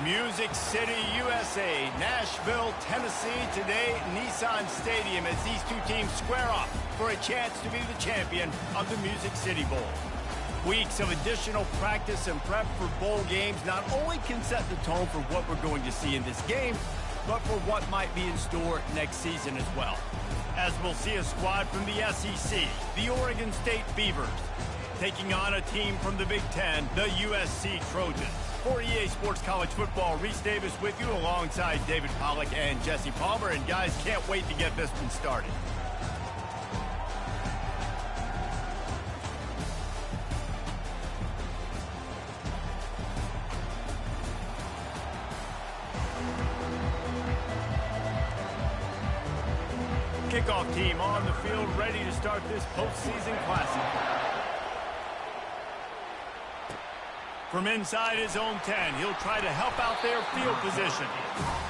Music City, USA, Nashville, Tennessee, today Nissan Stadium as these two teams square off for a chance to be the champion of the Music City Bowl. Weeks of additional practice and prep for bowl games not only can set the tone for what we're going to see in this game, but for what might be in store next season as well. As we'll see a squad from the SEC, the Oregon State Beavers, taking on a team from the Big Ten, the USC Trojans. For EA Sports College Football, Reese Davis with you alongside David Pollack and Jesse Palmer. And guys, can't wait to get this one started. Kickoff team on the field, ready to start this postseason classic. From inside his own 10, he'll try to help out their field position.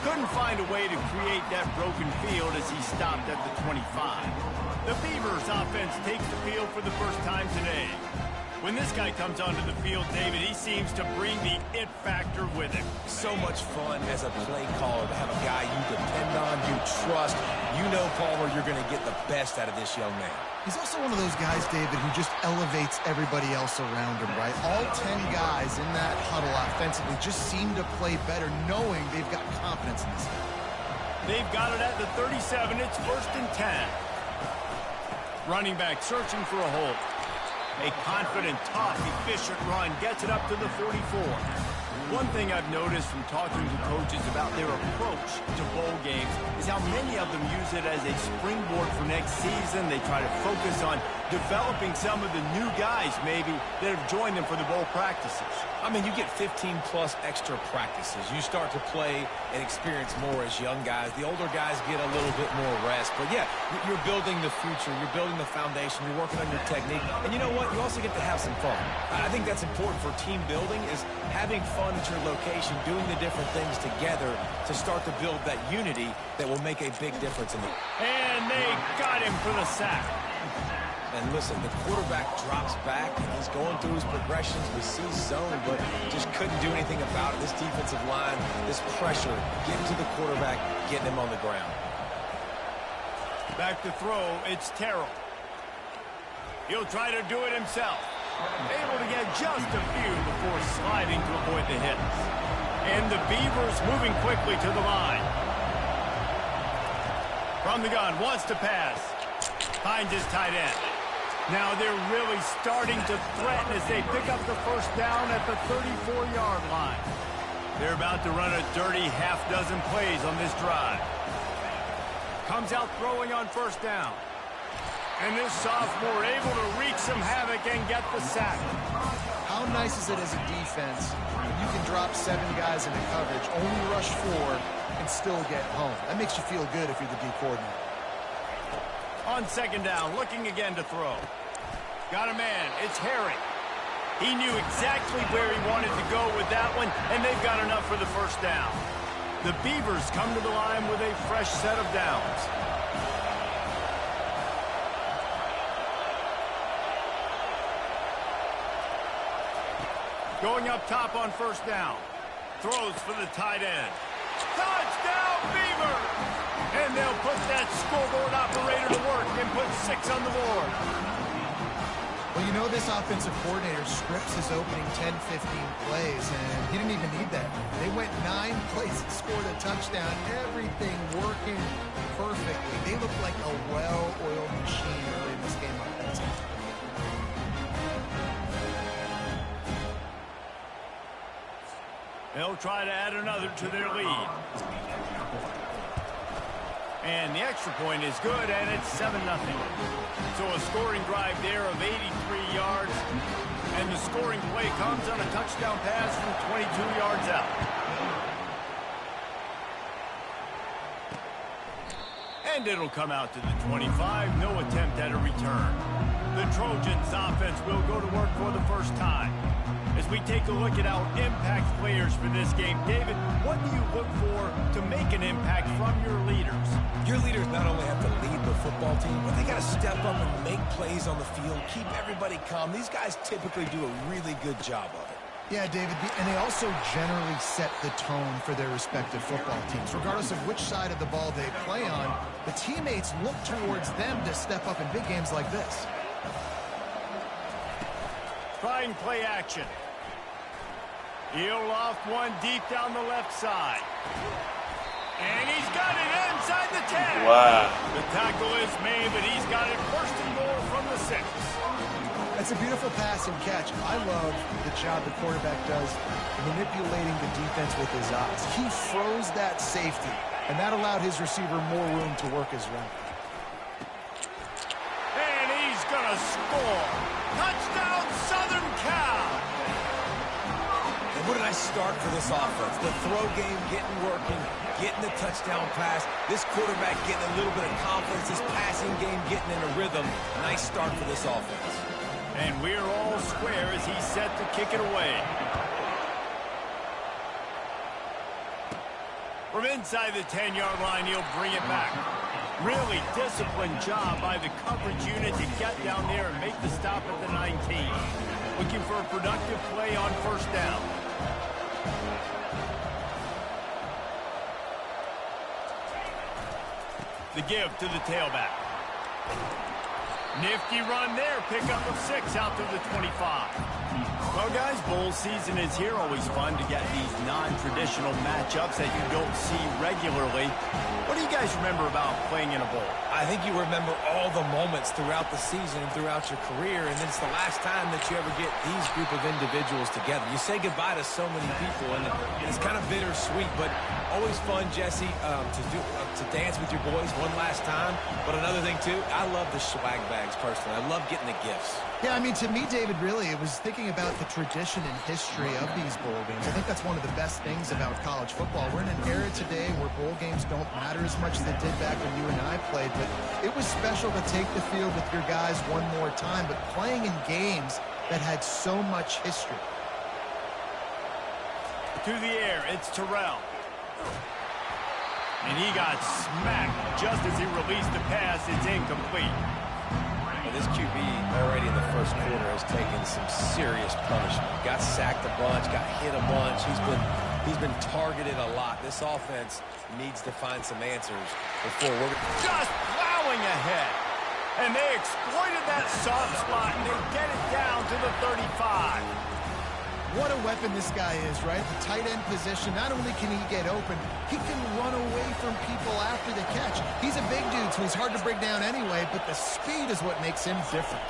Couldn't find a way to create that broken field as he stopped at the 25. The Beavers offense takes the field for the first time today. When this guy comes onto the field, David, he seems to bring the it factor with him. So much fun as a play caller to have a guy you depend on, you trust. You know, Palmer, you're going to get the best out of this young man. He's also one of those guys, David, who just elevates everybody else around him, right? All 10 guys in that huddle offensively just seem to play better knowing they've got confidence in this guy. They've got it at the 37. It's 1st and 10. Running back searching for a hole. A confident, tough, efficient run gets it up to the 44. One thing I've noticed from talking to coaches about their approach to bowl games is how many of them use it as a springboard for next season. They try to focus on developing some of the new guys, maybe, that have joined them for the bowl practices. I mean, you get 15-plus extra practices. You start to play and experience more as young guys. The older guys get a little bit more rest. But, yeah, you're building the future. You're building the foundation. You're working on your technique. And you know what? You also get to have some fun. I think that's important for team building is having fun at your location, doing the different things together to start to build that unity that will make a big difference in the... And they got him for the sack. And listen, the quarterback drops back, and he's going through his progressions. We see zone, but just couldn't do anything about it. This defensive line, this pressure, getting to the quarterback, getting him on the ground. Back to throw, it's Terrell. He'll try to do it himself. Able to get just a few before sliding to avoid the hits. And the Beavers moving quickly to the line. From the gun, wants to pass. Finds his tight end. Now they're really starting to threaten as they pick up the first down at the 34-yard line. They're about to run a dirty half-dozen plays on this drive. Comes out throwing on first down. And this sophomore able to wreak some havoc and get the sack. How nice is it as a defense when you can drop 7 guys into coverage, only rush 4, and still get home? That makes you feel good if you're the D coordinator. On second down, looking again to throw. Got a man, it's Harry. He knew exactly where he wanted to go with that one, and they've got enough for the first down. The Beavers come to the line with a fresh set of downs. Going up top on first down. Throws for the tight end. Touchdown, Beavers! And they'll put that scoreboard operator to work and put 6 on the board. Well, you know this offensive coordinator scripts his opening 10, 15 plays, and he didn't even need that. They went 9 plays and scored a touchdown. Everything working perfectly. They look like a well-oiled machine early in this game offensively. They'll try to add another to their lead. And the extra point is good, and it's 7-0. So a scoring drive there of 83 yards. And the scoring play comes on a touchdown pass from 22 yards out. And it'll come out to the 25. No attempt at a return. The Trojans offense will go to work for the first time. As we take a look at our impact players for this game, David, what do you look for to make an impact from your leaders? Your leaders not only have to lead the football team, but they got to step up and make plays on the field, keep everybody calm. These guys typically do a really good job of it. Yeah, David, and they also generally set the tone for their respective football teams. Regardless of which side of the ball they play on, the teammates look towards them to step up in big games like this. Trying play action. He'll loft one deep down the left side. And he's got it inside the 10. Wow. The tackle is made, but he's got it first and goal from the 6. That's a beautiful pass and catch. I love the job the quarterback does manipulating the defense with his eyes. He froze that safety, and that allowed his receiver more room to work his route. And he's going to score. Touchdown, Southern Cal. And what a nice start for this offense. The throw game getting working, getting the touchdown pass. This quarterback getting a little bit of confidence. This passing game getting in a rhythm. Nice start for this offense. And we're all square as he's set to kick it away. From inside the 10-yard line, he'll bring it back. Really disciplined job by the coverage unit to get down there and make the stop at the 19. Looking for a productive play on first down. The give to the tailback. Nifty run there. Pickup of 6 out to the 25. Well, guys, bowl season is here. Always fun to get these non-traditional matchups that you don't see regularly. What do you guys remember about playing in a bowl? I think you remember all the moments throughout the season and throughout your career, and it's the last time that you ever get these group of individuals together. You say goodbye to so many people, and it's kind of bittersweet, but always fun, Jesse, to dance with your boys one last time. But another thing, too, I love the swag bags, personally. I love getting the gifts. Yeah, I mean, to me, David, really, it was thinking about the tradition and history of these bowl games. I think that's one of the best things about college football. We're in an era today where bowl games don't matter as much as they did back when you and I played, but it was special to take the field with your guys one more time, but playing in games that had so much history. To the air, it's Terrell. And he got smacked just as he released the pass. It's incomplete. This QB already in the first quarter has taken some serious punishment. Got sacked a bunch, got hit a bunch. He's been targeted a lot. This offense needs to find some answers before we're just plowing ahead. And they exploited that soft spot, and they get it down to the 35. What a weapon this guy is, right? The tight end position, not only can he get open, he can run away from people after the catch. He's a big dude, so he's hard to bring down anyway, but the speed is what makes him different.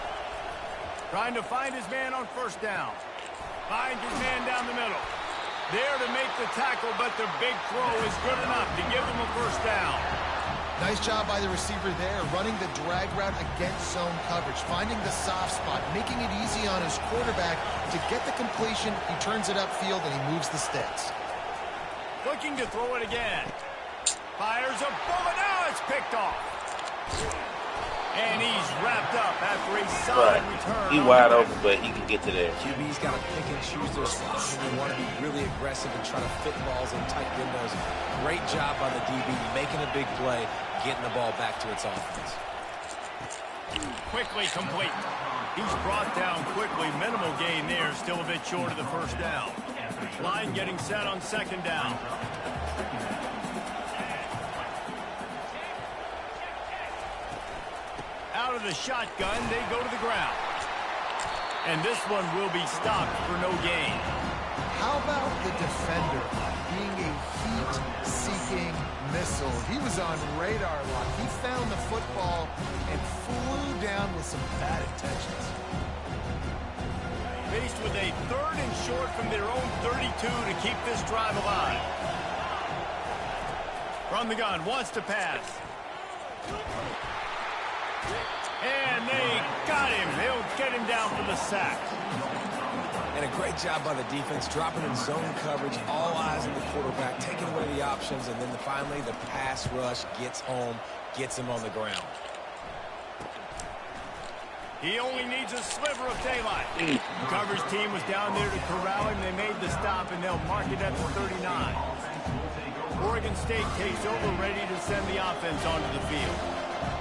Trying to find his man on first down. Finds his man down the middle. There to make the tackle, but the big throw is good enough to give him a first down. Nice job by the receiver there, running the drag route against zone coverage, finding the soft spot, making it easy on his quarterback to get the completion. He turns it upfield, and he moves the sticks. Looking to throw it again. Fires a bullet. Now it's picked off. And he's wrapped up after a solid return. He's wide open, but he can get to there. QB's got to pick and choose their spots, and they want to be really aggressive and try to fit balls in tight windows. Great job by the DB, making a big play, getting the ball back to its offense. Quickly complete. He's brought down quickly. Minimal gain there. Still a bit short of the first down. Line getting set on second down. Out of the shotgun, they go to the ground. And this one will be stopped for no gain. How about the defender being a heat-seeking missile? He was on radar lock. He found the football and flew down with some bad intentions. Faced with a 3rd and short from their own 32 to keep this drive alive. From the gun, wants to pass. And they got him. They'll get him down for the sack. And a great job by the defense, dropping in zone coverage, all eyes on the quarterback, taking away the options, and then finally the pass rush gets home, gets him on the ground. He only needs a sliver of daylight. The coverage team was down there to corral him. They made the stop, and they'll mark it at the 39. Oregon State takes over, ready to send the offense onto the field.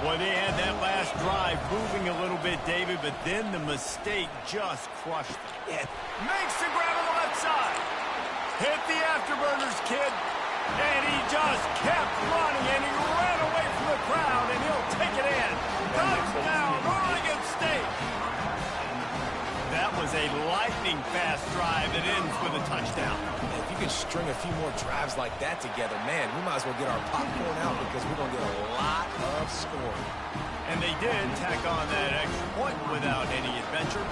Boy, they had that last drive moving a little bit, David, but then the mistake just crushed them. Yeah. Makes the grab on the left outside. Hit the afterburners, kid. And he just kept running, and he ran away from the crowd, and he'll take it in. Touchdown, Oregon State. That was a lightning-fast drive that ends with a touchdown. If you could string a few more drives like that together, man, we might as well get our popcorn out because we're going to get a lot of scoring. And they did tack on that extra point without any adventure.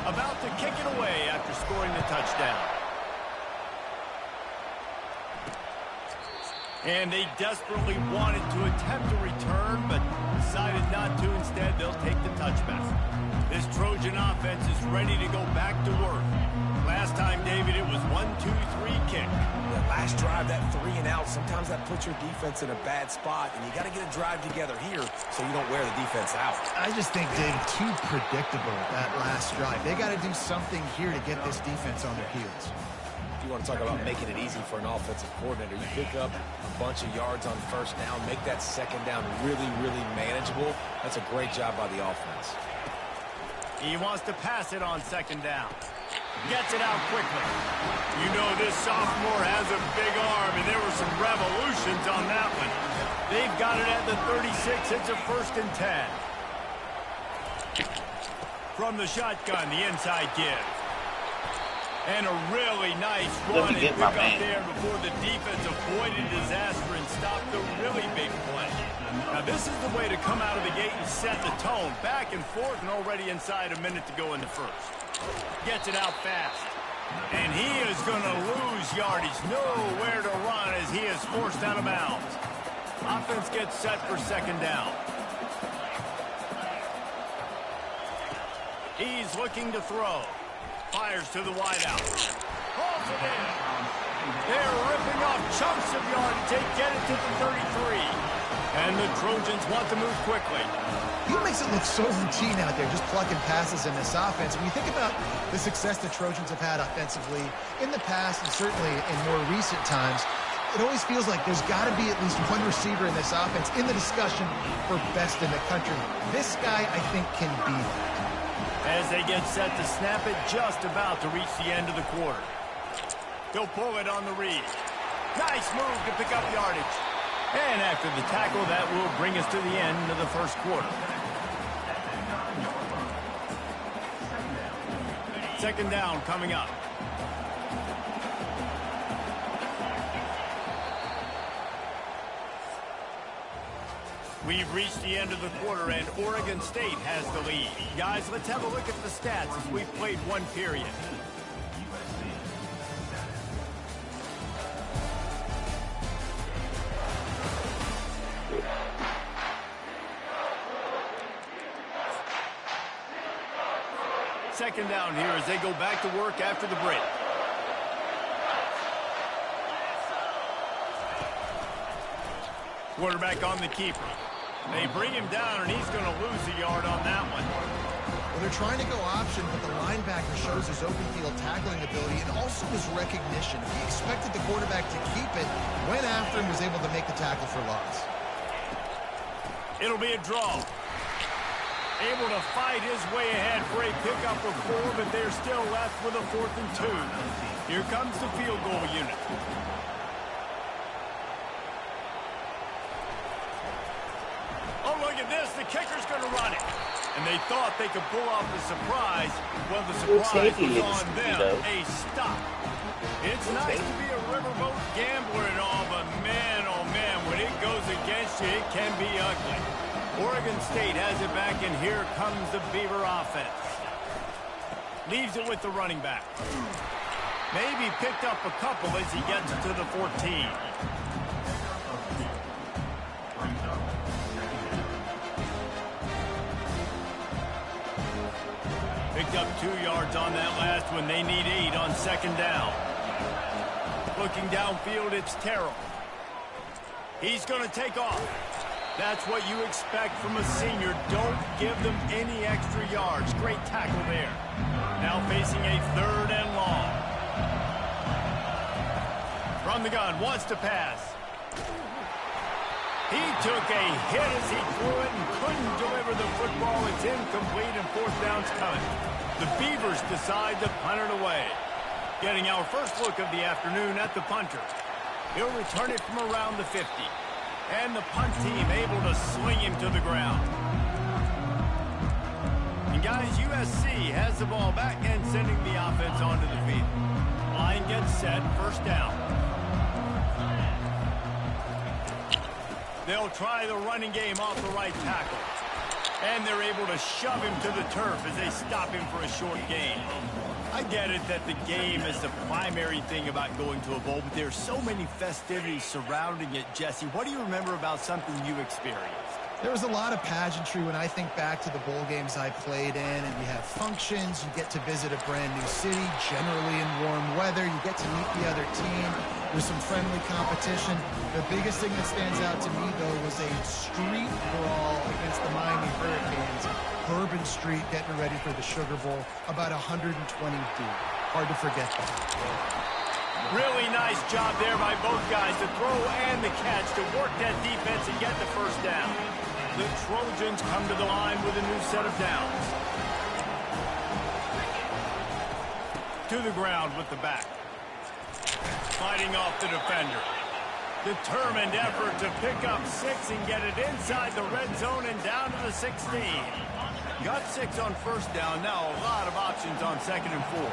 About to kick it away after scoring the touchdown. And they desperately wanted to attempt a return, but decided not to. Instead, they'll take the touchback. This Trojan offense is ready to go back to work. Last time, David, it was 1-2-3 kick. That last drive, that 3 and out, sometimes that puts your defense in a bad spot, and you got to get a drive together here so you don't wear the defense out. I just think, David, too predictable, that last drive. They got to do something here to get this defense on their heels. If you want to talk about making it easy for an offensive coordinator, you pick up a bunch of yards on first down, make that second down really, really manageable. That's a great job by the offense. He wants to pass it on second down. Gets it out quickly. You know this sophomore has a big arm, and there were some revolutions on that one. They've got it at the 36. It's a 1st and 10. From the shotgun, the inside give. And a really nice run and pick up there before the defense avoided disaster and stopped the really big play. Now, this is the way to come out of the gate and set the tone. Back and forth and already inside a minute to go in the first. Gets it out fast. And he is going to lose yardage. Nowhere to run as he is forced out of bounds. Offense gets set for second down. He's looking to throw. Fires to the wideout. Pulls it in. They're ripping off chunks of yardage. They get it to the 33. And the Trojans want to move quickly. He makes it look so routine out there, just plucking passes in this offense. When you think about the success the Trojans have had offensively in the past and certainly in more recent times, it always feels like there's got to be at least one receiver in this offense in the discussion for best in the country. This guy, I think, can be that. As they get set to snap it, just about to reach the end of the quarter. They'll pull it on the read. Nice move to pick up yardage. And after the tackle, that will bring us to the end of the first quarter. Second down coming up. We've reached the end of the quarter, and Oregon State has the lead. Guys, let's have a look at the stats as we've played one period. Second down here as they go back to work after the break. Quarterback on the keeper. They bring him down, and he's going to lose a yard on that one. Well, they're trying to go option, but the linebacker shows his open field tackling ability and also his recognition. He expected the quarterback to keep it, went after him, was able to make the tackle for loss. It'll be a draw. Able to fight his way ahead for a pickup of 4, but they're still left with a 4th and 2. Here comes the field goal unit. Oh, look at this. The kicker's going to run it. And they thought they could pull off the surprise. Well, the surprise was on them. A stop. It's nice to be a riverboat gambler and all, but man, oh man, when it goes against you, it can be ugly. Oregon State has it back, and here comes the Beaver offense. Leaves it with the running back. Maybe picked up a couple as he gets to the 14. Picked up 2 yards on that last one. They need 8 on second down. Looking downfield, it's Terrell. He's going to take off. That's what you expect from a senior. Don't give them any extra yards. Great tackle there. Now facing a 3rd and long. From the gun, wants to pass. He took a hit as he threw it and couldn't deliver the football. It's incomplete and 4th down's coming. The Beavers decide to punt it away. Getting our first look of the afternoon at the punter. He'll return it from around the 50. And the punt team able to sling him to the ground. And guys, USC has the ball back and sending the offense onto the field. Line gets set, first down. They'll try the running game off the right tackle. And they're able to shove him to the turf as they stop him for a short gain. I get it that the game is the primary thing about going to a bowl, but there's so many festivities surrounding it, Jesse. What do you remember about something you experienced? There was a lot of pageantry when I think back to the bowl games I played in, and you have functions, you get to visit a brand new city, generally in warm weather, you get to meet the other team, there's some friendly competition. The biggest thing that stands out to me, though, was a street brawl against the Miami Hurricanes. Bourbon Street getting ready for the Sugar Bowl, about 120 deep. Hard to forget that. Really nice job there by both guys, the throw and the catch, to work that defense and get the first down. The Trojans come to the line with a new set of downs. To the ground with the back. Fighting off the defender. Determined effort to pick up 6 and get it inside the red zone and down to the 16. Got 6 on first down, now a lot of options on 2nd and 4.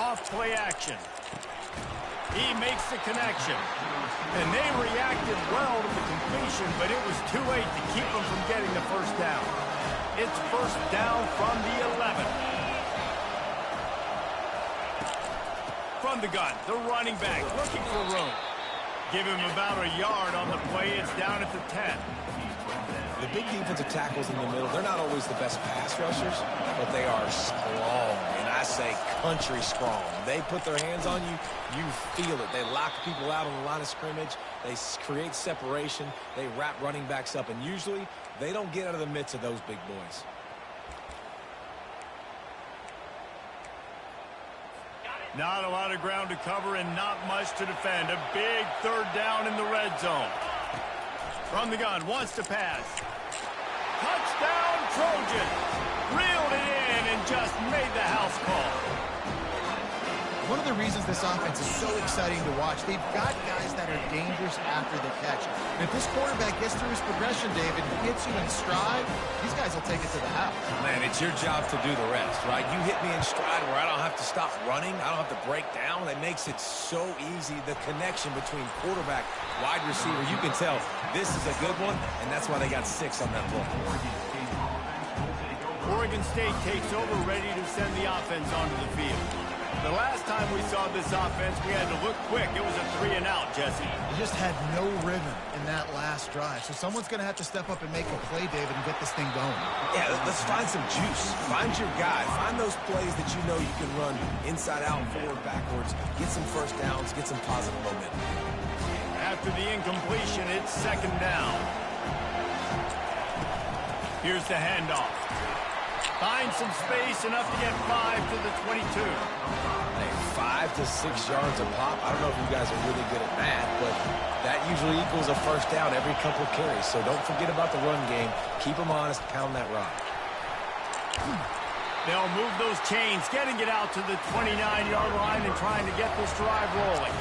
Off play action. He makes the connection. And they reacted well to the completion, but it was too late to keep them from getting the first down. It's first down from the 11. From the gun, the running back looking for room. Give him about a yard on the play. It's down at the 10. The big defensive tackles in the middle, they're not always the best pass rushers, but they are strong, and I say country strong. They put their hands on you, you feel it. They lock people out on the line of scrimmage. They create separation. They wrap running backs up, and usually they don't get out of the midst of those big boys. Not a lot of ground to cover and not much to defend. A big third down in the red zone. From the gun, wants to pass. Touchdown, Trojans. Reeled it in and just made the house call. One of the reasons this offense is so exciting to watch, they've got guys that are dangerous after the catch. And if this quarterback gets through his progression, David, and hits you in stride, these guys will take it to the house. Man, it's your job to do the rest, right? You hit me in stride where I don't have to stop running. I don't have to break down. That makes it so easy. The connection between quarterback, wide receiver, you can tell this is a good one, and that's why they got 6 on that play. Oregon State takes over, ready to send the offense onto the field. The last time we saw this offense, we had to look quick. It was a 3-and-out, Jesse. They just had no rhythm in that last drive. So someone's going to have to step up and make a play, David, and get this thing going. Yeah, let's find some juice. Find your guy. Find those plays that you know you can run inside out, forward, backwards. Get some first downs. Get some positive momentum. After the incompletion, it's 2nd down. Here's the handoff. Finds some space, enough to get 5 to the 22. Hey, 5 to 6 yards a pop. I don't know if you guys are really good at math, but that usually equals a first down every couple of carries. So don't forget about the run game. Keep them honest. Pound that rock. They'll move those chains, getting it out to the 29-yard line and trying to get this drive rolling.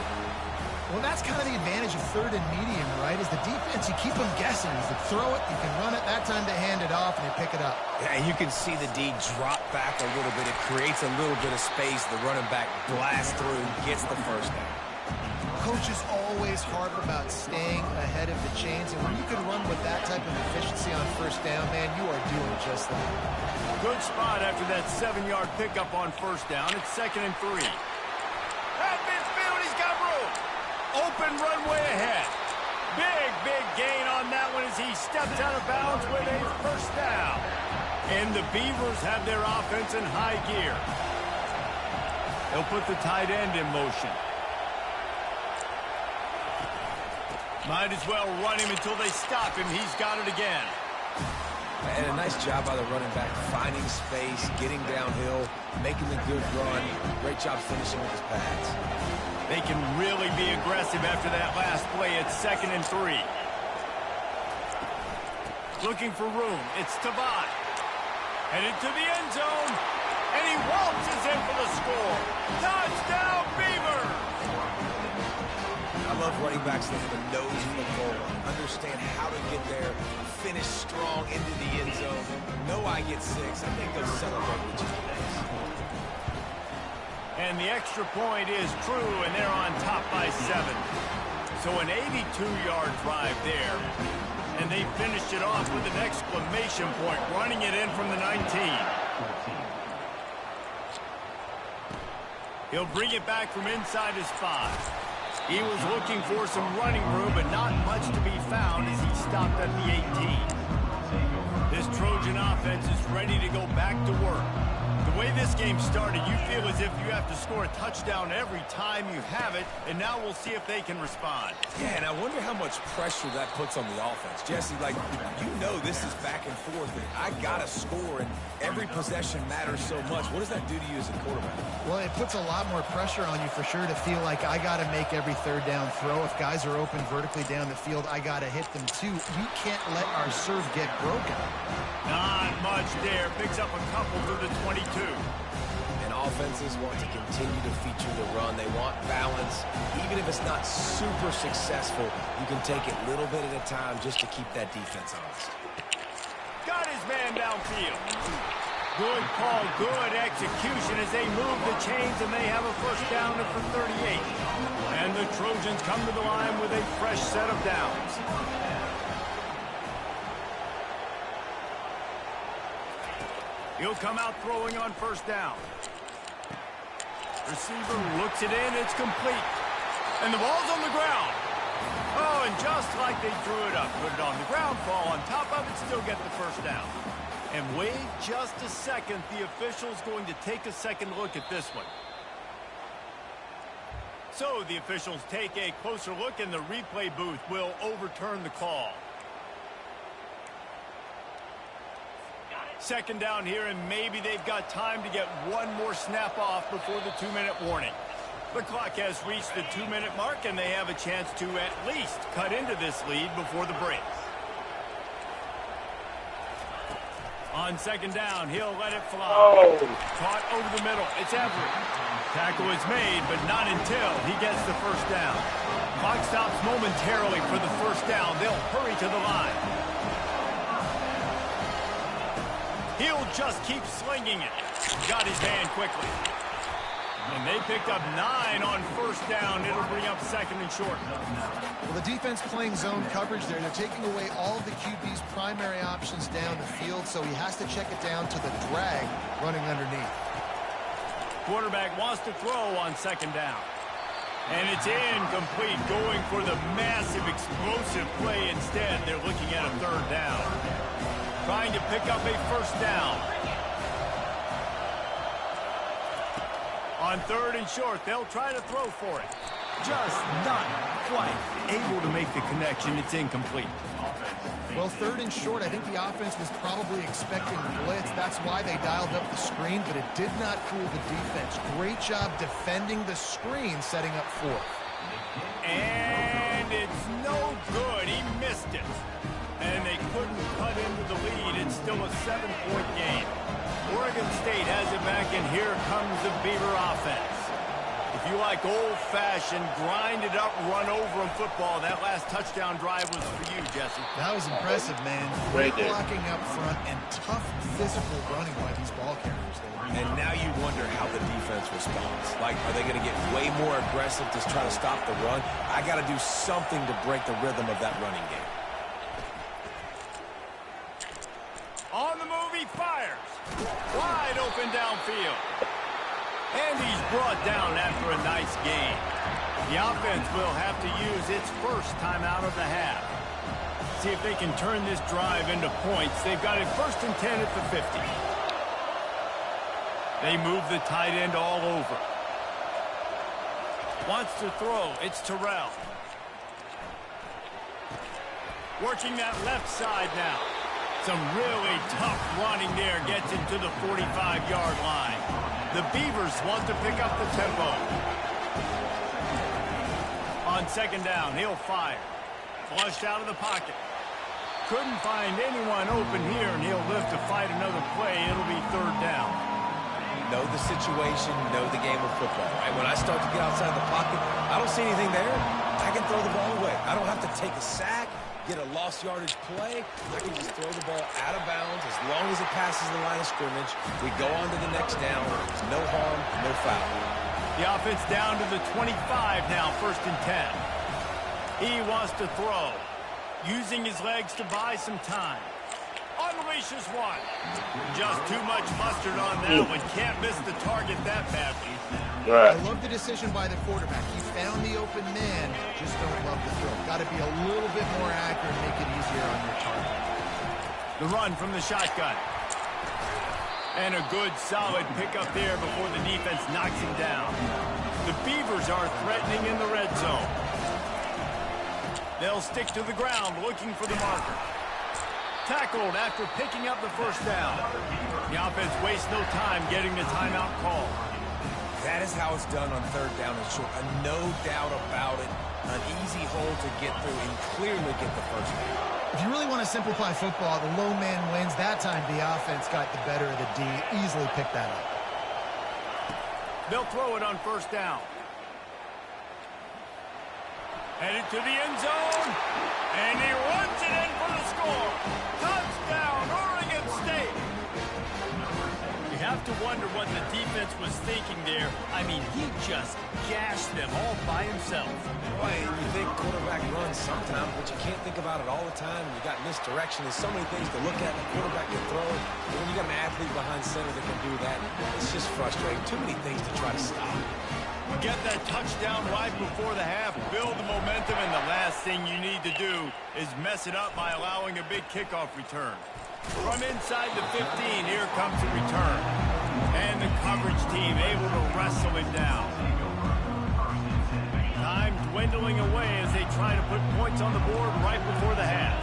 Well, that's kind of the advantage of 3rd and medium, right? Is the defense, you keep them guessing. You can throw it, you can run it. That time they hand it off and they pick it up. Yeah, and you can see the D drop back a little bit. It creates a little bit of space. The running back blasts through, gets the first down. Coaches always harp about staying ahead of the chains, and when you can run with that type of efficiency on first down, man, you are doing just that. Good spot after that 7-yard pickup on first down. It's 2nd and 3. At midfield, he's got room. Open runway ahead. Big gain on that one as he steps out of bounds with a first down. And the Beavers have their offense in high gear. They'll put the tight end in motion. Might as well run him until they stop him. He's got it again. And a nice job by the running back, finding space, getting downhill, making the good run. Great job finishing with his pads. They can really be aggressive after that last play. It's 2nd and 3. Looking for room. It's Tavai. Headed to the end zone. And he waltzes in for the score. Touchdown, Beavers! I love running backs that have a nose for the goal. Understand how to get there, finish strong into the end zone. Know I get 6. I think they'll celebrate with just legs. And the extra point is true, and they're on top by 7. So an 82-yard drive there. And they finished it off with an exclamation point, running it in from the 19. He'll bring it back from inside his 5. He was looking for some running room, but not much to be found as he stopped at the 18. This Trojan offense is ready to go back to work. The way this game started, you feel as if you have to score a touchdown every time you have it, and now we'll see if they can respond. Yeah, and I wonder how much pressure that puts on the offense. Jesse, like, you know this is back and forth, and I got to score, and every possession matters so much. What does that do to you as a quarterback? Well, it puts a lot more pressure on you for sure to feel like I got to make every third down throw. If guys are open vertically down the field, I got to hit them too. We can't let our serve get broken. Not much there. Picks up a couple to the 22. And offenses want to continue to feature the run. They want balance. Even if it's not super successful, you can take it little bit at a time just to keep that defense honest. Got his man downfield. Good call, good execution as they move the chains, and they have a first down for 38. And the Trojans come to the line with a fresh set of downs. He'll come out throwing on first down. Receiver looks it in. It's complete. And the ball's on the ground. Oh, and just like they threw it up, put it on the ground, fall on top of it, still get the first down. And wait just a second. The official's going to take a second look at this one. So the officials take a closer look, and the replay booth will overturn the call. Second down here, and maybe they've got time to get one more snap off before the 2-minute warning. The clock has reached the 2-minute mark, and they have a chance to at least cut into this lead before the break. On second down, he'll let it fly. Caught over the middle. It's Everett. Tackle is made, but not until he gets the first down. Clock stops momentarily for the first down. They'll hurry to the line. He'll just keep slinging it. Got his man quickly. And they picked up 9 on first down. It'll bring up second and short. Well, the defense playing zone coverage there. They're taking away all of the QB's primary options down the field, so he has to check it down to the drag running underneath. Quarterback wants to throw on second down. And it's incomplete, going for the massive explosive play instead. They're looking at a third down. Trying to pick up a first down. On third and short, they'll try to throw for it. Just not quite able to make the connection. It's incomplete. Well, third and short, I think the offense was probably expecting blitz. That's why they dialed up the screen, but it did not fool the defense. Great job defending the screen, setting up fourth. And it's no good. He missed it. And they couldn't cut into the lead. It's still a 7-point game. Oregon State has it back, and here comes the Beaver offense. If you like old-fashioned, grind-it-up, run-over-'em football, that last touchdown drive was for you, Jesse. That was impressive, man. Great blocking up front and tough physical running by these ball carriers there. And now you wonder how the defense responds. Like, are they going to get way more aggressive to try to stop the run? I got to do something to break the rhythm of that running game. On the move, he fires. Wide open downfield. And he's brought down after a nice gain. The offense will have to use its first timeout of the half. See if they can turn this drive into points. They've got it 1st and 10 at the 50. They move the tight end all over. Wants to throw. It's Terrell. Working that left side now. Some really tough running there. Gets him to the 45-yard line. The Beavers want to pick up the tempo. On second down, he'll fire. Flushed out of the pocket. Couldn't find anyone open here, and he'll live to fight another play. It'll be third down. know the situation, know the game of football, right? When I start to get outside the pocket, I don't see anything there. I can throw the ball away. I don't have to take a sack, get a lost yardage play. I can just throw the ball out of bounds as long as it passes the line of scrimmage. We go on to the next down. No harm, no foul. The offense down to the 25 now, 1st and 10. He wants to throw, using his legs to buy some time. Unleashes one. Just too much mustard on that one. Can't miss the target that badly. I love the decision by the quarterback. He found the open man. Just don't love the throw. Got to be a little bit more accurate, make it easier on your target. The run from the shotgun. And a good, solid pickup there before the defense knocks him down. The Beavers are threatening in the red zone. They'll stick to the ground looking for the marker. Tackled after picking up the 1st down. The offense wastes no time getting the timeout call. That is how it's done on 3rd down and short. No doubt about it. An easy hole to get through and clearly get the 1st down. If you really want to simplify football, the low man wins. That time the offense got the better of the D. Easily picked that up. They'll throw it on 1st down. Headed to the end zone. And he runs it in for the score. Touchdown, Oregon State. You have to wonder what the defense was thinking there. I mean, he just gashed them all by himself. Boy, you think quarterback runs sometimes, but you can't think about it all the time. You got misdirection. There's so many things to look at. The quarterback can throw it. When you got an athlete behind center that can do that, it's just frustrating. Too many things to try to stop. Get that touchdown right before the half, build the momentum, and the last thing you need to do is mess it up by allowing a big kickoff return. From inside the 15, here comes the return. And the coverage team able to wrestle him down. Time dwindling away as they try to put points on the board right before the half.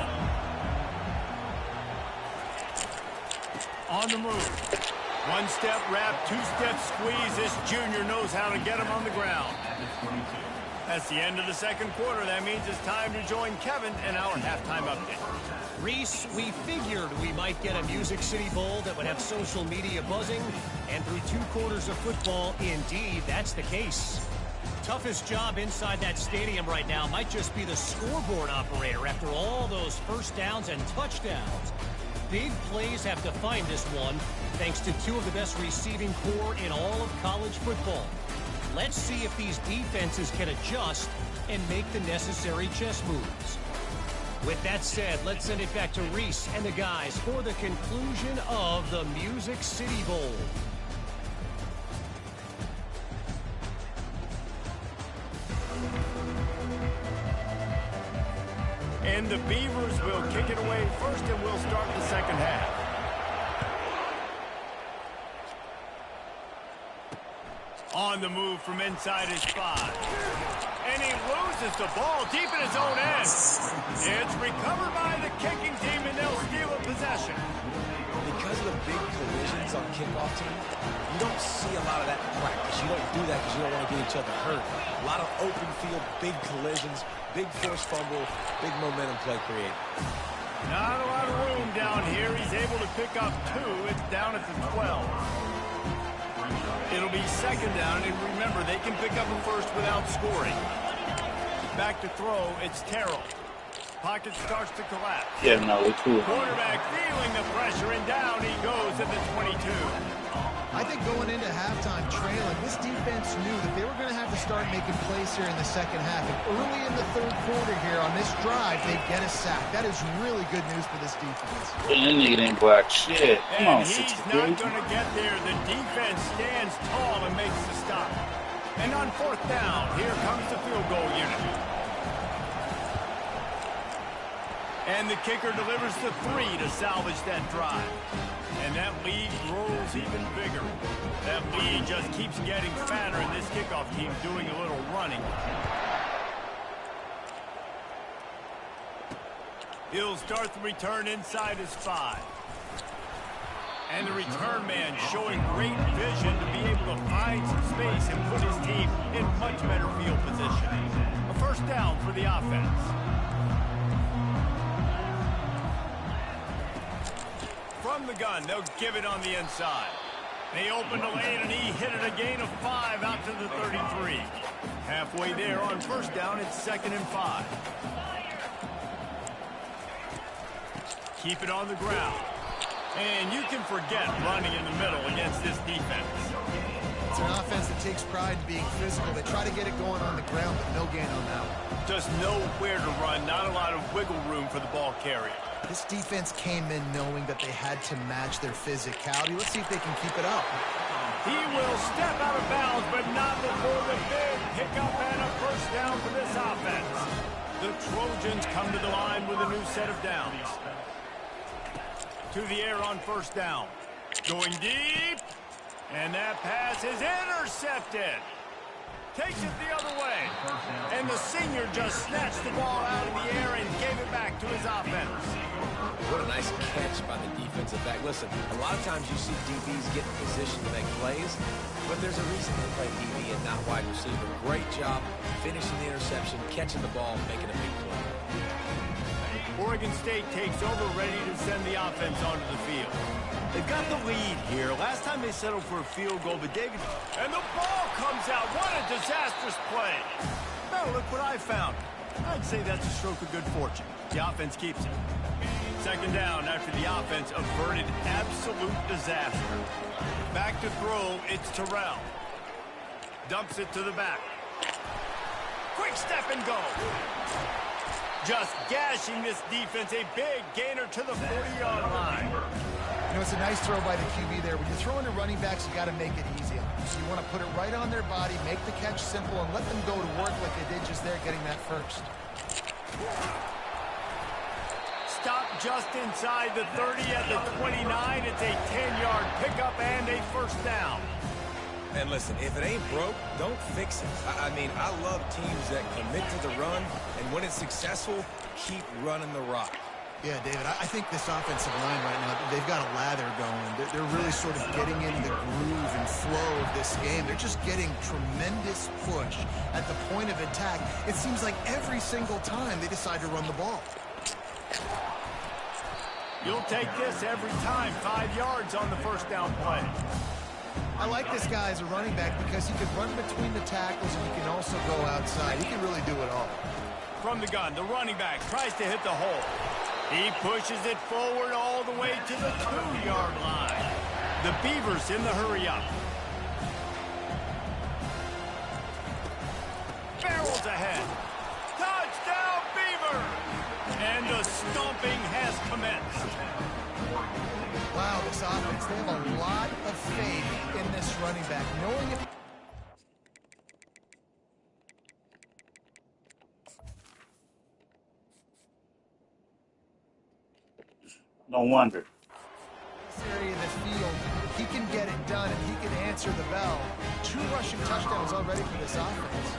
On the move. 1-step wrap, 2-step squeeze. This junior knows how to get him on the ground. That's the end of the 2nd quarter. That means it's time to join Kevin in our halftime update. Reese, we figured we might get a Music City Bowl that would have social media buzzing, and through 2 quarters of football, indeed, that's the case. Toughest job inside that stadium right now might just be the scoreboard operator after all those 1st downs and touchdowns. Big plays have defined this one, thanks to 2 of the best receiving corps in all of college football. Let's see if these defenses can adjust and make the necessary chess moves. With that said, let's send it back to Reese and the guys for the conclusion of the Music City Bowl. And the Beavers will kick it away first, and we'll start the 2nd half. On the move from inside his 5. And he loses the ball deep in his own end. It's recovered by the kicking team, and they'll steal a possession. Because of the big collisions on kickoff team, you don't see a lot of that in practice. You don't do that because you don't want to get each other hurt. A lot of open field, big collisions, big forced fumble, big momentum play created. Not a lot of room down here. He's able to pick up 2. It's down at the 12. It'll be 2nd down, and remember, they can pick up a 1st without scoring. Back to throw, it's Terrell. Pocket starts to collapse. Yeah, no, we're cool. Quarterback feeling the pressure, and down he goes at the 22. I think going into halftime trailing, this defense knew that they were going to have to start making plays here in the 2nd half. And early in the 3rd quarter here on this drive, they get a sack. That is really good news for this defense. And that nigga ain't black shit. Come on, and he's 63. not going to get there. The defense stands tall and makes the stop. And on 4th down, here comes the field goal unit. And the kicker delivers the 3 to salvage that drive. And that lead grows even bigger. That lead just keeps getting fatter, and this kickoff team doing a little running. He'll start the return inside his 5. And the return man showing great vision to be able to find some space and put his team in much better field position. A 1st down for the offense. From the gun, they'll give it on the inside. They opened a lane, and he hit it a gain of 5 out to the 33. Halfway there on first down, it's 2nd and 5. Keep it on the ground. And you can forget running in the middle against this defense. It's an offense that takes pride in being physical. They try to get it going on the ground, but no gain on that one. Just nowhere to run, not a lot of wiggle room for the ball carrier. This defense came in knowing that they had to match their physicality. Let's see if they can keep it up. He will step out of bounds, but not before the big pickup and a first down for this offense. The Trojans come to the line with a new set of downs. To the air on first down. Going deep. And that pass is intercepted. Takes it the other way. And the senior just snatched the ball out of the air and gave it back to his offense. What a nice catch by the defensive back. Listen, a lot of times you see DBs get in position to make plays, but there's a reason they play DB and not wide receiver. Great job finishing the interception, catching the ball, making a big play. Oregon State takes over, ready to send the offense onto the field. They've got the lead here. Last time they settled for a field goal, but David... And the ball comes out. What a disastrous play. Oh, look what I found. I'd say that's a stroke of good fortune. The offense keeps it. 2nd down after the offense averted absolute disaster. Back to throw, it's Terrell. Dumps it to the back. Quick step and go. Just gashing this defense. A big gainer to the 40-yard line. You know, it's a nice throw by the QB there. When you're throwing to running backs, you got to make it easy on them. So you want to put it right on their body, make the catch simple, and let them go to work like they did just there, getting that first. Stop just inside the 30 at the 29. It's a 10-yard pickup and a first down. And listen, if it ain't broke, don't fix it. I mean, I love teams that commit to the run, and when it's successful, keep running the rock. Yeah, David, I think this offensive line right now, they've got a lather going. They're really sort of getting in the groove and flow of this game. They're just getting tremendous push at the point of attack. It seems like every single time they decide to run the ball. You'll take this every time. 5 yards on the first down play. I like this guy as a running back because he can run between the tackles and he can also go outside. He can really do it all. From the gun, the running back tries to hit the hole. He pushes it forward all the way to the 2-yard line. The Beavers in the hurry-up. Barrels ahead. Touchdown, Beavers! And the stomping has commenced. Wow, this offense, they have a lot of faith in this running back, knowing if... No wonder. This area of the field, he can get it done and he can answer the bell. 2 rushing touchdowns already for this offense.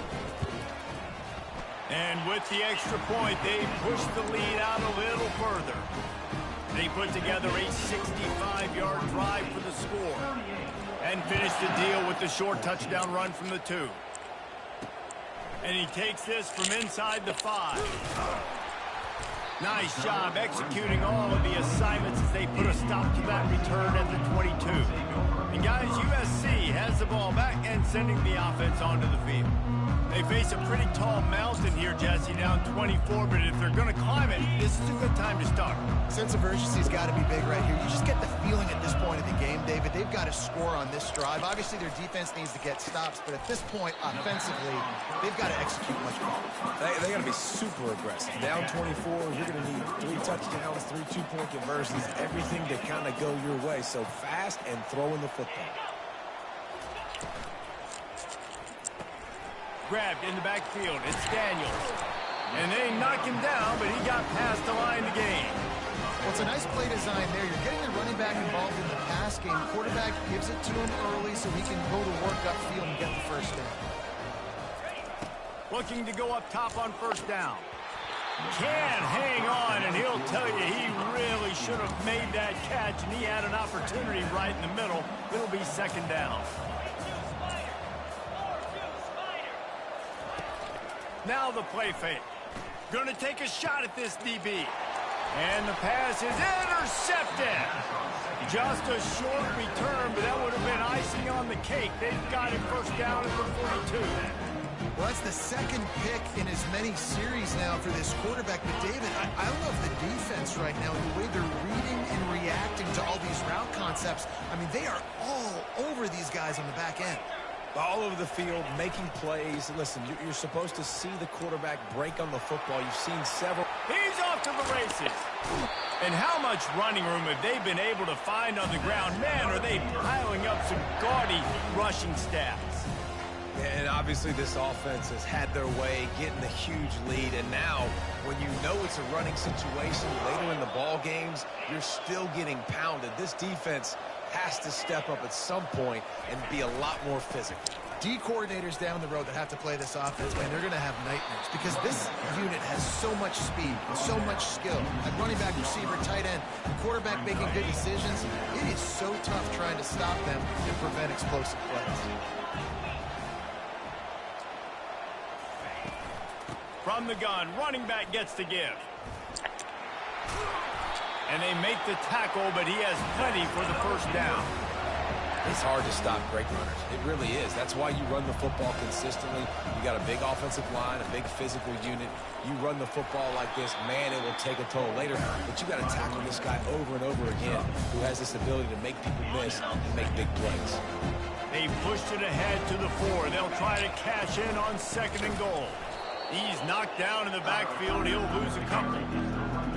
And with the extra point, they push the lead out a little further. They put together a 65-yard drive for the score and finish the deal with the short touchdown run from the 2. And he takes this from inside the 5. Nice job executing all of the assignments as they put a stop to that return at the 22. And guys, USC has the ball back and sending the offense onto the field. They face a pretty tall mountain here, Jesse, down 24, but if they're going to climb it, this is a good time to start. Sense of urgency's got to be big right here. You just get the feeling at this point of the game, David, they've got to score on this drive. Obviously, their defense needs to get stops, but at this point, offensively, they've got to execute much more. They got to be super aggressive. Down 24, you're going to need 3 touchdowns, 3 two-point conversions, everything to kind of go your way. So fast and throwing the football. Grabbed in the backfield. It's Daniels. And they knock him down, but he got past the line to gain. Well, it's a nice play design there. You're getting the running back involved in the pass game. Quarterback gives it to him early so he can go to work upfield and get the first down. Looking to go up top on first down. Can hang on, and he'll tell you he really should have made that catch, and he had an opportunity right in the middle. It'll be second down. Now the play fake. Gonna take a shot at this DB. And the pass is intercepted. Just a short return, but that would have been icing on the cake. They've got it first down at the 42. Well, that's the second pick in as many series now for this quarterback. But, David, I love the defense right now, the way they're reading and reacting to all these route concepts. I mean, they are all over these guys on the back end. All over the field, making plays. Listen, you're supposed to see the quarterback break on the football. You've seen several. He's off to the races. And how much running room have they been able to find on the ground? Man, are they piling up some gaudy rushing stats. And obviously this offense has had their way, getting a huge lead. And now, when you know it's a running situation later in the ball games, you're still getting pounded. This defense has to step up at some point and be a lot more physical. D coordinators down the road that have to play this offense, man, they're going to have nightmares because this unit has so much speed and so much skill. At running back, receiver, tight end, quarterback making good decisions. It is so tough trying to stop them and prevent explosive plays. From the gun, running back gets to give. And they make the tackle, but he has plenty for the first down. It's hard to stop great runners. It really is. That's why you run the football consistently. You got a big offensive line, a big physical unit. You run the football like this, man, it will take a toll later. But you got to tackle this guy over and over again who has this ability to make people miss and make big plays. They pushed it ahead to the 4. They'll try to cash in on 2nd and goal. He's knocked down in the backfield. He'll lose a couple.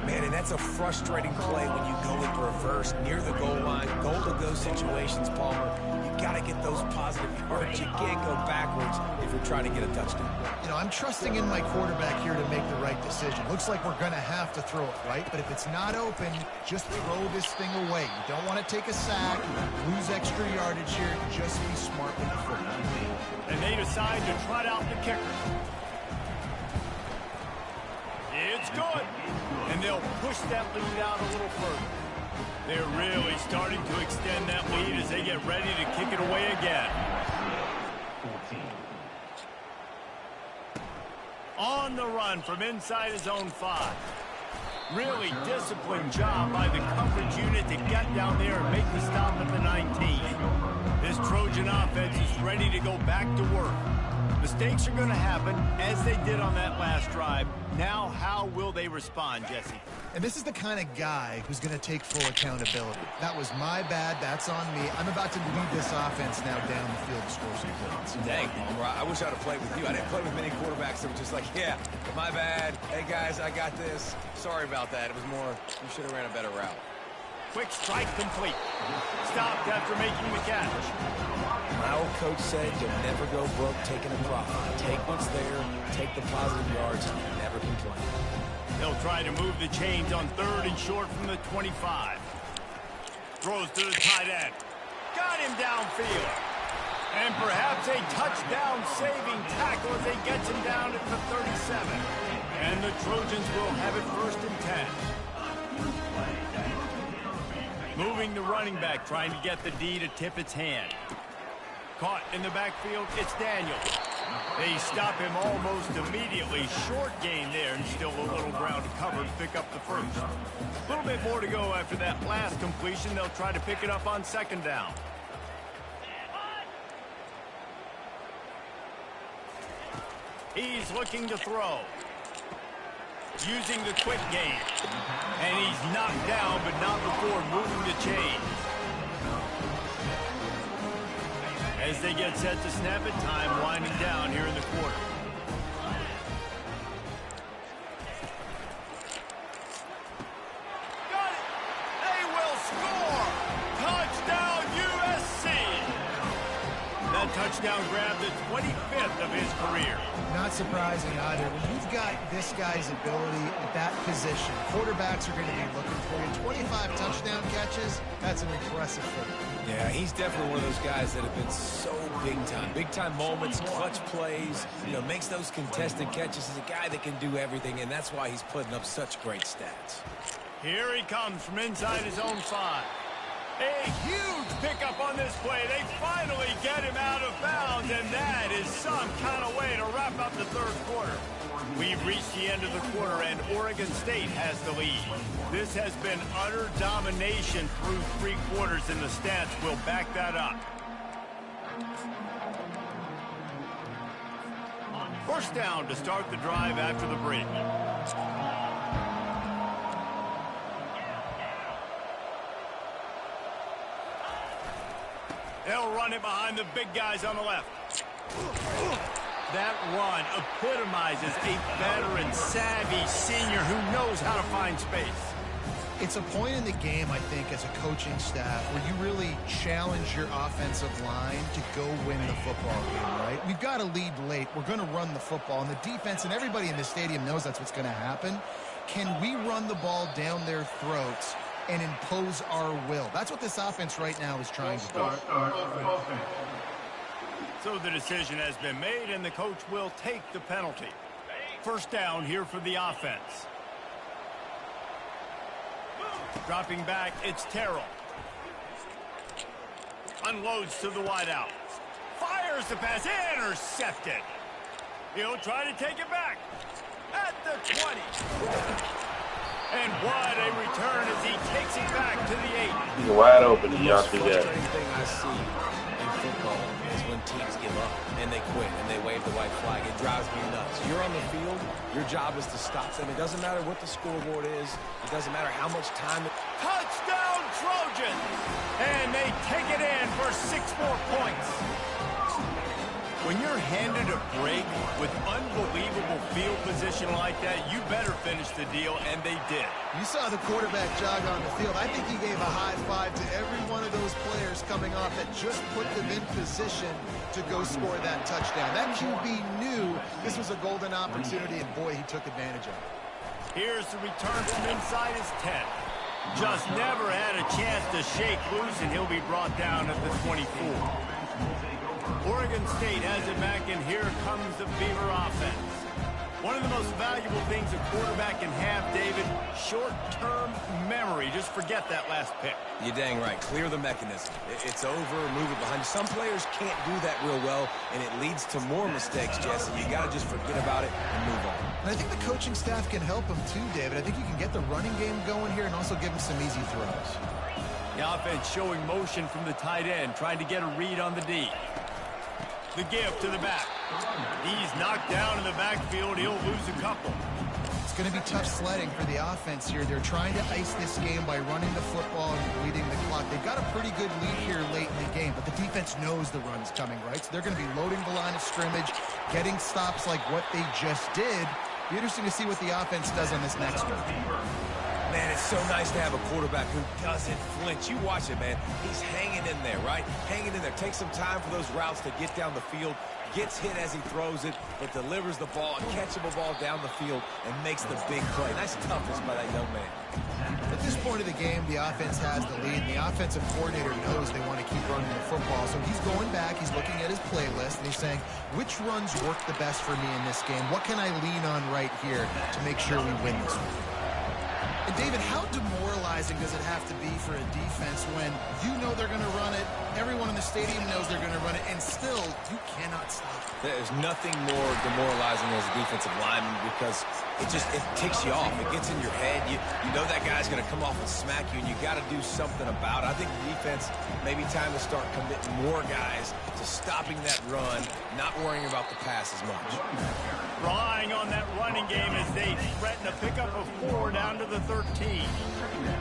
Man, and that's a frustrating play when you go in reverse near the goal line. Goal-to-go situations, Palmer. You got to get those positive yards. You can't go backwards if you're trying to get a touchdown. You know, I'm trusting in my quarterback here to make the right decision. Looks like we're going to have to throw it, right? But if it's not open, just throw this thing away. You don't want to take a sack, lose extra yardage here. Just be smart with the football. And they decide to trot out the kicker. It's good. And they'll push that lead out a little further. They're really starting to extend that lead as they get ready to kick it away again. On the run from inside his own 5. Really disciplined job by the coverage unit to get down there and make the stop at the 19. This Trojan offense is ready to go back to work. Mistakes are going to happen, as they did on that last drive. Now, how will they respond, Jesse? And this is the kind of guy who's going to take full accountability. That was my bad. That's on me. I'm about to lead this offense now down the field to score some points. Dang, Palmer, I wish I'd have played with you. I didn't play with many quarterbacks that were just like, yeah, my bad. Hey, guys, I got this. Sorry about that. It was more, you should have ran a better route. Quick strike complete. Stopped after making the catch. My old coach said you'll never go broke taking a profit. Take what's there, take the positive yards, and never complain. They'll try to move the chains on 3rd and short from the 25. Throws to the tight end. Got him downfield. And perhaps a touchdown-saving tackle as they gets him down at the 37. And the Trojans will have it 1st and 10. Moving the running back, trying to get the D to tip its hand. Caught in the backfield, it's Daniel. They stop him almost immediately. Short gain there, and still a little ground to cover to pick up the first. A little bit more to go after that last completion. They'll try to pick it up on 2nd down. He's looking to throw. Using the quick game. And he's knocked down, but not before moving the chain. As they get set to snap it, time winding down here in the quarter. Got it! They will score! Touchdown USC! That touchdown grabbed the 25th of his career. Not surprising either. When you've got this guy's ability at that position, quarterbacks are going to be looking for you. 25 touchdown catches, that's an impressive figure. Yeah, he's definitely one of those guys that have been so big time. Big time moments, clutch plays, you know, makes those contested catches. He's a guy that can do everything, and that's why he's putting up such great stats. Here he comes from inside his own 5. A huge pickup on this play. They finally get him out of bounds, and that is some kind of way to wrap up the third quarter. We've reached the end of the quarter, and Oregon State has the lead. This has been utter domination through 3 quarters, and the stats will back that up. First down to start the drive after the break. They'll run it behind the big guys on the left. That run epitomizes a veteran, savvy senior who knows how to find space. It's a point in the game, I think, as a coaching staff where you really challenge your offensive line to go win the football game, right? We've got to lead late. We're going to run the football. And the defense and everybody in the stadium knows that's what's going to happen. Can we run the ball down their throats and impose our will? That's what this offense right now is trying to do. So the decision has been made, and the coach will take the penalty. First down here for the offense. Dropping back, it's Terrell. Unloads to the wideout. Fires the pass, intercepted. He'll try to take it back. At the 20. And what a return as he takes it back to the 8. He's wide open, and y'all see that. The most frustrating thing I see in football is when teams give up and they quit and they wave the white flag. It drives me nuts. You're on the field. Your job is to stop them. It doesn't matter what the scoreboard is. It doesn't matter how much time. Touchdown, Trojans! And they take it in for 6 more points. When you're handed a break with unbelievable field position like that, you better finish the deal, and they did. You saw the quarterback jog on the field. I think he gave a high five to every one of those players coming off that just put them in position to go score that touchdown. That QB knew this was a golden opportunity, and boy, he took advantage of it. Here's the return from inside his 10. Just never had a chance to shake loose, and he'll be brought down at the 24. Oregon State has it back, and here comes the Beaver offense. One of the most valuable things a quarterback can have, David, short-term memory. Just forget that last pick. You're dang right. Clear the mechanism. It's over, move it behind you. Some players can't do that real well, and it leads to more mistakes, Jesse. You got to just forget about it and move on. And I think the coaching staff can help him too, David. I think you can get the running game going here and also give him some easy throws. The offense showing motion from the tight end, trying to get a read on the D. The give to the back. He's knocked down in the backfield. He'll lose a couple. It's going to be tough sledding for the offense here. They're trying to ice this game by running the football and bleeding the clock. They've got a pretty good lead here late in the game, but the defense knows the run's coming, right? So they're going to be loading the line of scrimmage, getting stops like what they just did. Be interesting to see what the offense does on this next one. Man, it's so nice to have a quarterback who doesn't flinch. You watch it, man. He's hanging in there, right? Hanging in there. Takes some time for those routes to get down the field. Gets hit as he throws it, but delivers the ball, a catchable ball down the field, and makes the big play. Nice toughness by that young man. At this point of the game, the offense has the lead. The offensive coordinator knows they want to keep running the football. So he's going back, he's looking at his playlist, and he's saying, which runs work the best for me in this game? What can I lean on right here to make sure we win this one? And David, how demoralizing does it have to be for a defense when you know they're going to run it, everyone in the stadium knows they're going to run it, and still you cannot stop it? There's nothing more demoralizing as a defensive lineman because it ticks you off. It gets in your head. You know that guy's going to come off and smack you, and you got to do something about it. I think the defense maybe time to start committing more guys to stopping that run, not worrying about the pass as much. Relying on that running game as they threaten a pickup of 4 down to the 13.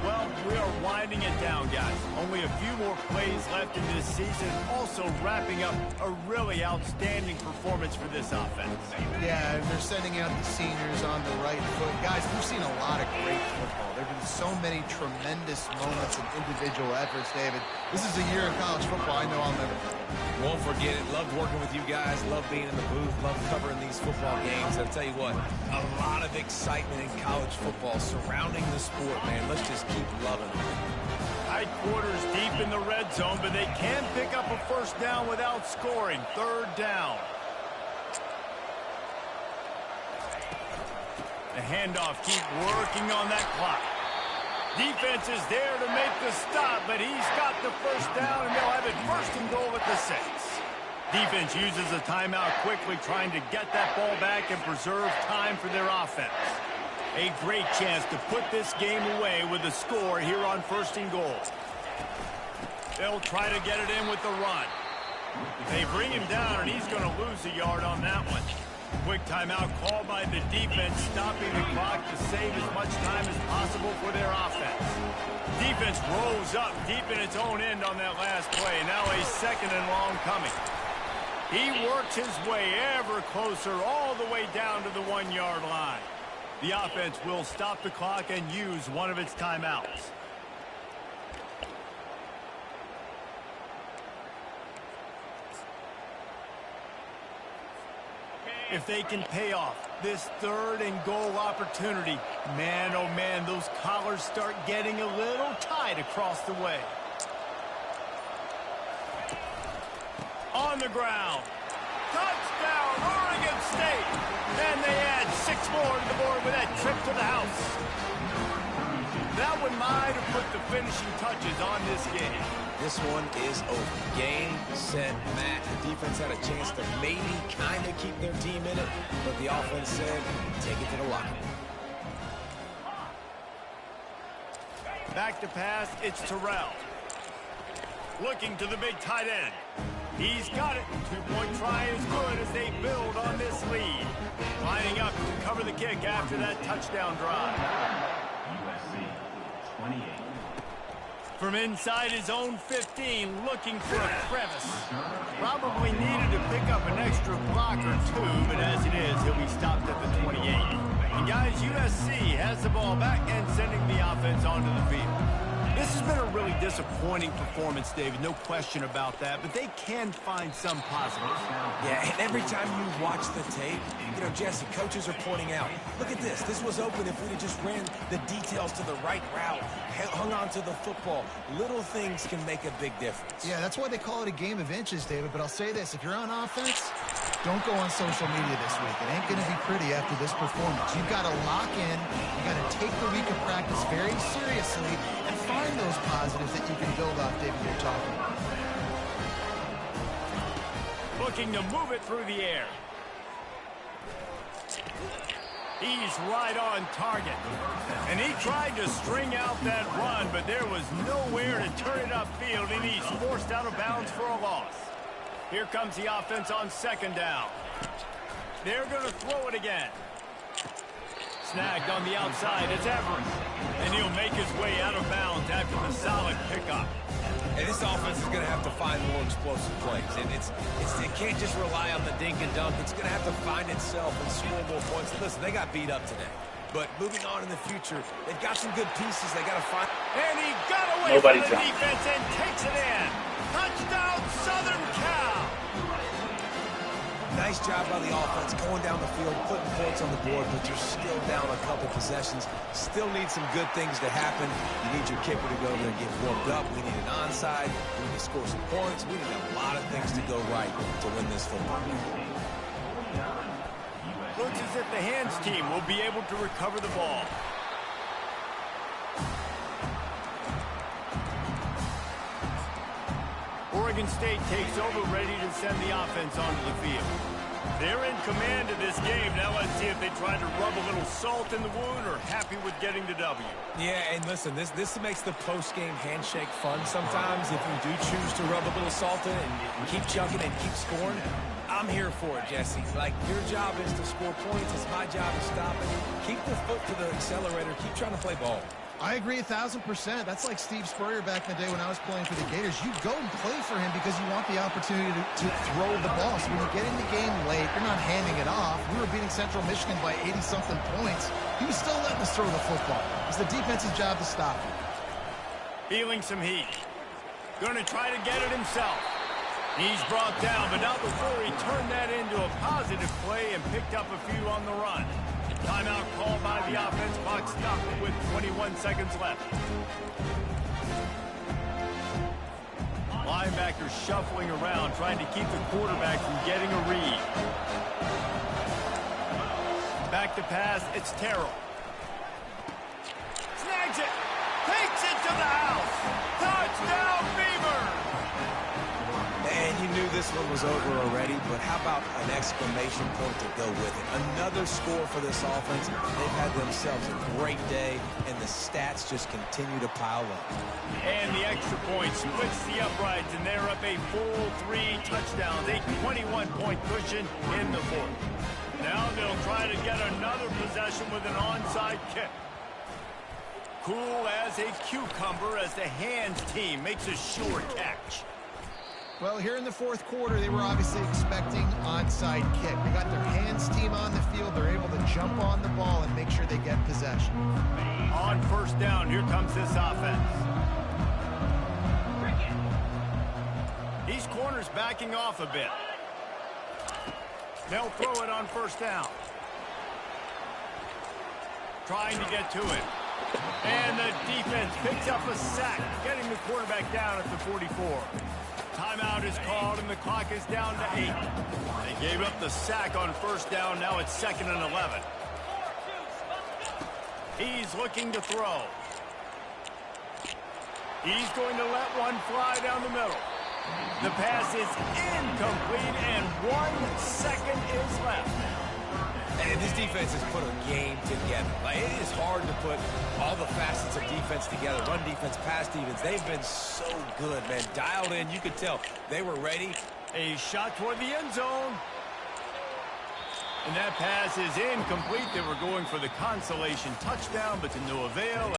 Well, we are winding it down, guys. Only a few more plays left in this season. Also wrapping up a really outstanding performance for this offense. Yeah, and they're sending out the seniors on the right foot. Guys, we've seen a lot of great football. There have been so many tremendous moments and individual efforts, David. This is a year of college football I know I'll never forget. Won't forget it. Loved working with you guys. Loved being in the booth. Loved covering these football games. I'll tell you what, a lot of excitement in college football surrounding the sport, man. Let's just keep loving it. Tight quarters deep in the red zone, but they can pick up a first down without scoring. 3rd down. The handoff, keep working on that clock. Defense is there to make the stop, but he's got the first down, and they'll have it first and goal at the 6. Defense uses a timeout quickly, trying to get that ball back and preserve time for their offense. A great chance to put this game away with a score here on first and goal. They'll try to get it in with the run. They bring him down, and he's going to lose a yard on that one. Quick timeout called by the defense, stopping the clock to save as much time as possible for their offense. Defense rolls up deep in its own end on that last play. Now a second and long coming. He works his way ever closer all the way down to the 1-yard line. The offense will stop the clock and use one of its timeouts. If they can pay off this third and goal opportunity, man, oh man, those collars start getting a little tight across the way. On the ground. Touchdown, Oregon State. And they add 6 more to the board with that trip to the house. That one might have put the finishing touches on this game. This one is over. Game, set, match. The defense had a chance to maybe kind of keep their team in it, but the offense said, take it to the locker. Back to pass, it's Terrell. Looking to the big tight end. He's got it. 2-point try is good as they build on this lead. Lining up to cover the kick after that touchdown drive. USC, 28. From inside his own 15, looking for a crevice. Probably needed to pick up an extra block or two, but as it is, he'll be stopped at the 28. And guys, USC has the ball back and sending the offense onto the field. This has been a really disappointing performance, David, no question about that, but they can find some positives. Yeah, and every time you watch the tape, you know, Jesse, coaches are pointing out, look at this. This was open if we'd have just ran the details to the right route, hung on to the football. Little things can make a big difference. Yeah, that's why they call it a game of inches, David, but I'll say this. If you're on offense, don't go on social media this week. It ain't going to be pretty after this performance. You've got to lock in. You've got to take the week of practice very seriously and find those positives that you can build off, David, you're talking about. Looking to move it through the air. He's right on target. And he tried to string out that run, but there was nowhere to turn it upfield, and he's forced out of bounds for a loss. Here comes the offense on second down. They're going to throw it again. Snagged on the outside, it's Everett. And he'll make his way out of bounds after the solid pickup. And this offense is going to have to find more explosive plays. And it can't just rely on the dink and dunk. It's going to have to find itself and score more points. Listen, they got beat up today. But moving on in the future, they've got some good pieces they got to find. And he got away from the defense and takes it in. Touchdown, Southern Cal. Nice job by the offense going down the field, putting points on the board, but you're still down a couple possessions. Still need some good things to happen. You need your kicker to go there and get warmed up. We need an onside. We need to score some points. We need a lot of things to go right to win this football game. Looks as if the hands team will be able to recover the ball. Oregon State takes over, ready to send the offense onto the field. They're in command of this game. Now let's see if they try to rub a little salt in the wound or happy with getting the W. Yeah, and listen, this makes the post-game handshake fun sometimes. If you do choose to rub a little salt in it and keep chugging and keep scoring, I'm here for it, Jesse. Like, your job is to score points. It's my job to stop it. Keep the foot to the accelerator. Keep trying to play ball. I agree 1,000%. That's like Steve Spurrier back in the day when I was playing for the Gators. You go and play for him because you want the opportunity to throw the ball. So when you get in the game late, you're not handing it off. We were beating Central Michigan by 80-something points. He was still letting us throw the football. It's the defense's job to stop him. Feeling some heat. Going to try to get it himself. He's brought down, but not before he turned that into a positive play and picked up a few on the run. Timeout called by the offense. Clock stopped with 21 seconds left. Linebackers shuffling around, trying to keep the quarterback from getting a read. Back to pass, it's Terrell. Snags it. Takes it to the house. Touchdown, Beavers. And you knew this one was over already, but how about an exclamation point to go with it? Another score for this offense. They've had themselves a great day, and the stats just continue to pile up. And the extra point splits the uprights, and they're up a full 3 touchdowns, a 21-point cushion in the fourth. Now they'll try to get another possession with an onside kick. Cool as a cucumber as the hands team makes a sure catch. Well, here in the fourth quarter, they were obviously expecting onside kick. They got their hands team on the field. They're able to jump on the ball and make sure they get possession. On first down, here comes this offense. These corners backing off a bit. They'll throw it on first down. Trying to get to it. And the defense picks up a sack, getting the quarterback down at the 44. Timeout is called, and the clock is down to 8. They gave up the sack on first down. Now it's 2nd and 11. He's looking to throw. He's going to let one fly down the middle. The pass is incomplete, and 1 second is left. And this defense has put a game together. Like, it is hard to put all the facets of defense together. Run defense, pass defense. They've been so good, man. Dialed in. You could tell they were ready. A shot toward the end zone. And that pass is incomplete. They were going for the consolation touchdown, but to no avail.